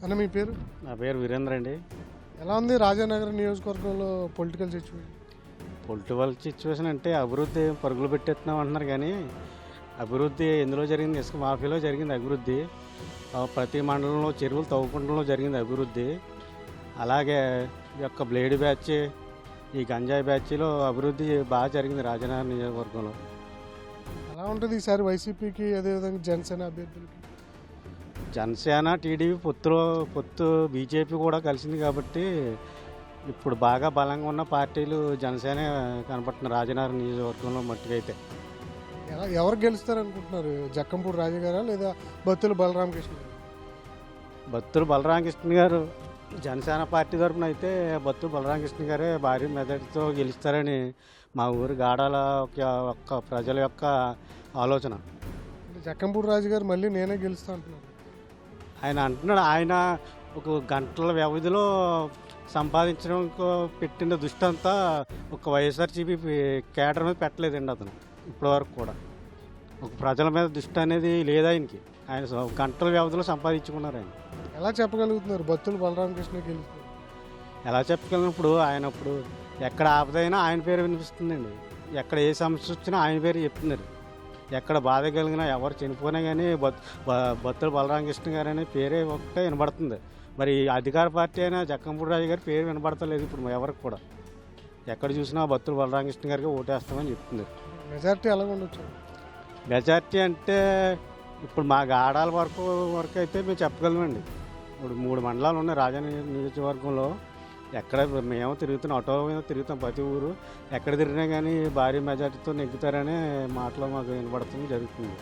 అన్న మీ పేరు? నా పేరు వీరేంద్ర అండి. ఎలా ఉంది రాజానగరం నియోజకవర్గంలో పొలిటికల్ సిచ్యువేషన్? పొలిటికల్ సిచ్యువేషన్ అంటే అభివృద్ధి పరుగులు పెట్టేస్తున్నాం అంటున్నారు కానీ అభివృద్ధి ఎందులో జరిగింది? ఇసుక మాఫియాలో జరిగింది అభివృద్ధి. ప్రతి మండలంలో చెరువులు తవ్వుకుంటంలో జరిగింది అభివృద్ధి. అలాగే ఈ యొక్క బ్లేడ్ బ్యాచ్, ఈ గంజాయి బ్యాచ్లో అభివృద్ధి బాగా జరిగింది రాజానగరం నియోజకవర్గంలో. ఎలా ఉంటుంది ఈసారి వైసీపీకి అదేవిధంగా జనసేన అభ్యర్థులకి? జనసేన టీడీపీ పొత్తు బీజేపీ కూడా కలిసింది కాబట్టి ఇప్పుడు బాగా బలంగా ఉన్న పార్టీలు జనసేన కనపడుతున్నారు రాజానగరం నియోజకవర్గంలో మట్టుకైతే. ఎవరు గెలుస్తారు అనుకుంటున్నారు? జక్కంపూడి రాజా గారా లేదా బత్తుల బలరామకృష్ణ గారు? బత్తుల బలరామకృష్ణ గారు జనసేన పార్టీ తరఫున అయితే బత్తుల బలరామకృష్ణ గారే భారీ మెజార్టీతో గెలుస్తారని మా ఊరి గాడాల యొక్క ప్రజల యొక్క ఆలోచన. అంటే జక్కంపూడి రాజు గారు మళ్ళీ నేనే గెలుస్తా అంటున్నారు. ఆయన అంటున్నాడు, ఆయన ఒక గంటల వ్యవధిలో సంపాదించడం పెట్టిన దృష్టి అంతా ఒక వైఎస్ఆర్సీపీ కేడర్ మీద పెట్టలేదండి అతను ఇప్పటివరకు కూడా. ఒక ప్రజల మీద దృష్టి అనేది లేదు ఆయనకి. ఆయన గంటల వ్యవధిలో సంపాదించుకున్నారు ఆయన. ఎలా చెప్పగలుగుతున్నారు బత్తుల బలరామకృష్ణ గెలుస్తారు? ఎలా చెప్పగలిగినప్పుడు ఆయన ఇప్పుడు ఎక్కడ ఆపదైనా ఆయన పేరు వినిపిస్తుందండి. ఎక్కడ ఏ సమస్య వచ్చినా ఆయన పేరు చెప్తున్నారు. ఎక్కడ బాధ కలిగినా ఎవరు చనిపోయినా కానీ బత్తుల బలరామకృష్ణ గారు అనే పేరే ఒకటే వినబడుతుంది. మరి అధికార పార్టీ అయినా జక్కంపూడి రాజు గారి పేరు వినబడతలేదు ఇప్పుడు ఎవరికి కూడా. ఎక్కడ చూసినా బత్తుల బలరామకృష్ణ గారికి ఓటేస్తామని చెప్తున్నారు. మెజారిటీ ఎలా ఉండొచ్చు? మెజార్టీ అంటే ఇప్పుడు మా గాడాల వరకు అయితే మేము చెప్పగలమండి. ఇప్పుడు 3 మండలాలు ఉన్నాయి రాజానగరం నియోజకవర్గంలో. ఎక్కడ మేము తిరుగుతున్నాం, ఆటో మీద తిరుగుతాం ప్రతి ఊరు. ఎక్కడ తిరిగినా కానీ భారీ మెజార్టీతో నెగ్గుతారనే మాటలో మాకు వినబడుతుంది జరుగుతుంది.